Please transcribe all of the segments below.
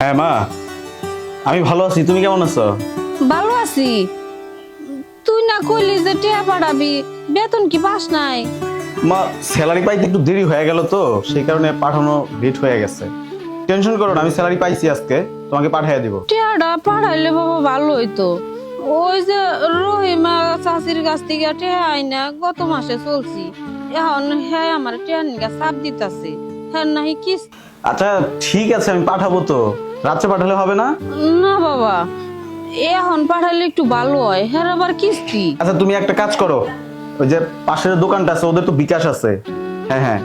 হ্যাঁ মা, আমি ভালো আছি। তুমি কেমন আছো? ভালো আছি। তুই না কইলি যে টিয়া পাঠাবি, বেতন কি পাস নাই? মা, স্যালারি পাইতে একটু দেরি হয়ে গেল তো, সেই কারণে পাঠানো লেট হয়ে গেছে। টেনশন করো না, আমি স্যালারি পাইছি আজকে, তোমাকে পাঠিয়ে দিব। টিয়াটা পাঠাইলে বাবা ভালো হইতো। ওই যে রহিমা চাচির কাছ থেকে টিয়া আইনা গত মাসে চলছি, এখন হ্যাঁ আমার টিয়া নিকা চাপ দিতাছে। হ্যাঁ নাহি কি? আচ্ছা ঠিক আছে, আমি পাঠাবো তো। রাত্রে পাঠালে হবে না? না বাবা, এখন পাঠাইলে একটু ভালো হয়। হ্যাঁ আবার কিস্তি। আচ্ছা তুমি একটা কাজ করো, ওই যে পাশের দোকানটা আছে, ওদের তো বিকাশ আছে। হ্যাঁ হ্যাঁ,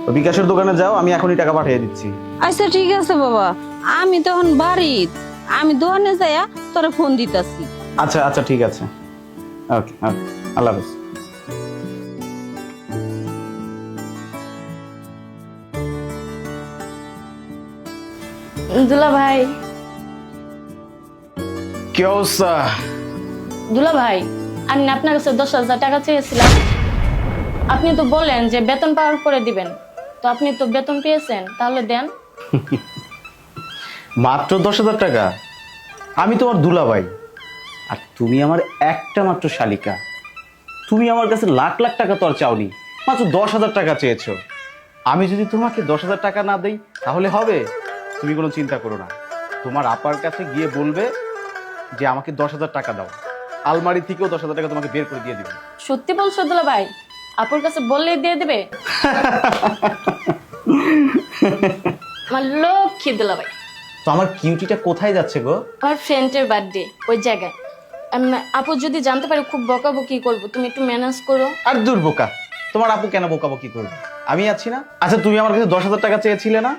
ওই বিকাশের দোকানে যাও, আমি এখনই টাকা পাঠিয়ে দিচ্ছি। আচ্ছা ঠিক আছে বাবা, আমি তখন বাড়ির, আমি দোকানে যাইয়া তোরে ফোন দিতাছি। আচ্ছা আচ্ছা ঠিক আছে, ওকে ওকে, আল্লাহ হাফেজ। দুলা ভাই, কি অবস্থা? দুলা ভাই, আমি না আপনার কাছে 10,000 টাকা চেয়েছিলাম। আপনি তো বলেন যে বেতন পাওয়ার পরে দিবেন, তো আপনি তো বেতন পেয়েছেন, তাহলে দেন। মাত্র 10,000 টাকা? আমি তোমার দুলাভাই, আর তুমি আমার একটা মাত্র শালিকা। তুমি আমার কাছে লাখ লাখ টাকা তো আর চাওনি, মাত্র 10,000 টাকা চেয়েছো। আমি যদি তোমাকে 10,000 টাকা না দেই তাহলে হবে? তুমি কোনো চিন্তা করো না, তোমার আপার কাছে গিয়ে বলবে যে আমাকে 10,000 টাকা দাও, আলমারি থেকেও 10,000 টাকা তোমাকে বের করে দিয়ে দিবে। সত্যি বলছো দুলা ভাই? আপুর কাছে বললেই দিয়ে দেবে? আমার লক্ষ্মী দুলা ভাই। তো আমার কিউটিটা কোথায় যাচ্ছে গো? আমার ফ্রেন্ডের বার্থডে, ওই জায়গায়। আপু যদি জানতে পারে খুব বকাবকি করবো, তুমি একটু ম্যানেজ করো। আর দূর বোকা, তোমার আপু কেন বকাবকি করবে? আমি আছি না। আচ্ছা তুমি আমার কাছে 10,000 টাকা চেয়েছিলে না?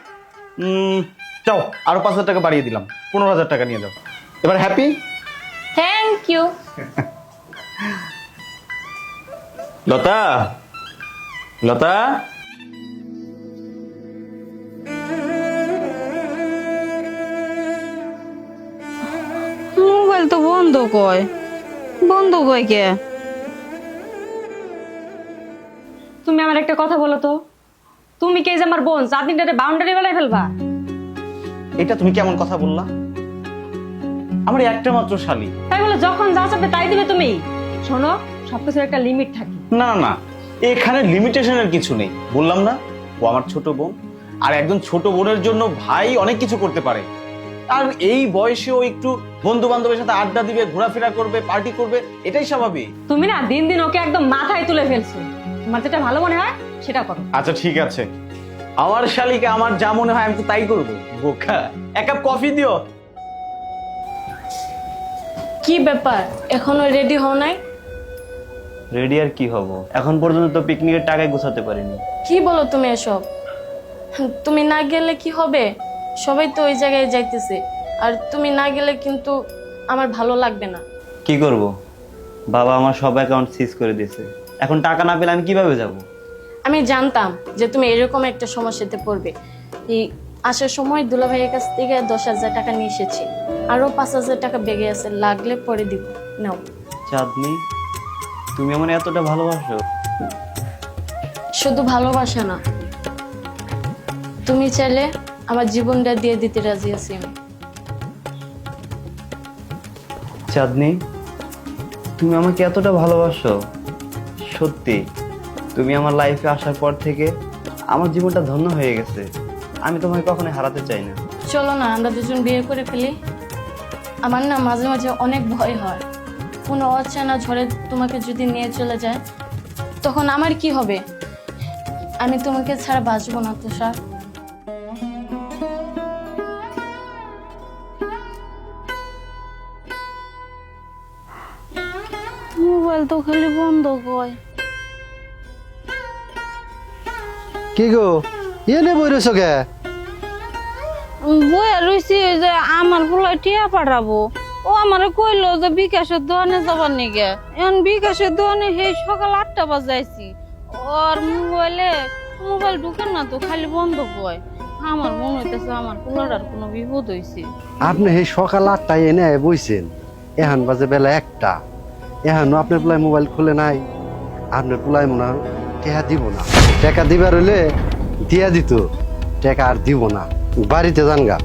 চাও আরো 5,000 টাকা বাড়িয়ে দিলাম, 15,000 টাকা নিয়ে যাও। এবার happy? Thank you. Lata, Lata, mobile তো বন্ধ কয়, বন্ধ কয় কে? তুমি আমার একটা কথা বলো তো, তুমি কে যে আমার বোন চাঁদনিটারে বাউন্ডারি বেলায় ফেলবা? এটা তুমি কেমন কথা বললা? আমার একটা মাত্র শালি। তাই বলে যখন যা চাপে তাই দিবে তুমি? শোনো, সবকিছুর একটা লিমিট থাকে। না না না, এখানে লিমিটেশনের কিছু নেই। বললাম না, ও আমার ছোট বোন, আর একজন ছোট বোনের জন্য ভাই অনেক কিছু করতে পারে। আর এই বয়সেও একটু বন্ধু বান্ধবের সাথে আড্ডা দিবে, ঘোরাফেরা করবে, পার্টি করবে, এটাই স্বাভাবিক। তুমি না দিন দিন ওকে একদম মাথায় তুলে ফেলছো। তোমার যেটা ভালো মনে হয় সেটা করো। আচ্ছা ঠিক আছে, আমার শালিকে আমার যা মনে হয় আমি তো তাই করবো। বোকা, এক কাপ কফি দিও। কি ব্যাপার, এখনো রেডি হও নাই? রেডি আর কি হব, এখন পর্যন্ত তো পিকনিকের টাকাই গোছাতে পারিনি। কি বলো তুমি এসব? তুমি না গেলে কি হবে? সবাই তো ওই জায়গায় যাইতেছে, আর তুমি না গেলে কিন্তু আমার ভালো লাগবে না। কি করব, বাবা আমার সব অ্যাকাউন্ট সিজ করে দিয়েছে, এখন টাকা না পেলে আমি কিভাবে যাব? আমি জানতাম যে তুমি এরকম একটা সমস্যাতে পড়বে। এই আসার সময় দুলাভাইয়ের কাছ থেকে 10,000 টাকা নিয়ে এসেছি, আরো 5,000 টাকা বেগে আছে, লাগলে পরে দিব। নাও। চাঁদনি, তুমি আমার এতটা ভালোবাসো? শুধু ভালোবাসা না, তুমি চাইলে আমার জীবনটা দিয়ে দিতে রাজি আছি আমি। চাঁদনি, তুমি আমাকে এতটা ভালোবাসো? সত্যি? তুমি আমার লাইফে আসার পর থেকে আমার জীবনটা ধন্য হয়ে গেছে, আমি তোমাকে কখনোই হারাতে চাই না। চলো না আমরা দুজন বিয়ে করে ফেলি। আমার না মাঝে মাঝে অনেক ভয় হয়, কোনো অচেনা ঝড়ে তোমাকে যদি নিয়ে চলে যায় তখন আমার কি হবে? আমি তোমাকে ছাড়া বাঁচবো না তুষার। মোবাইল তো খালি বন্ধ কয়। কি গো, এনে বই রয়েছ কে? বইয়া রইছি যে আমার পোলায় টিয়া পাঠাবো। ও আমারে কইলো যে বিকাশের দোকানে যাবার নিগে। এখন বিকাশের দোকানে সেই সকাল 8টা বাজাইছি, ওর মোবাইল ঢুকে না তো, খালি বন্ধ কয়। আমার মনে হইতেছে আমার পোলাটার কোনো বিপদ হইছে। আপনি এই সকাল 8টায় এনে বইছেন, এখন বাজে বেলা 1টা, এখনো আপনার পোলায় মোবাইল খুলে নাই। আপনার পোলায় মনে হয় টাকা দিব না। টাকা দিবার হইলে দিয়া দিত, টাকা আর দিব না। বাড়িতে যান গা।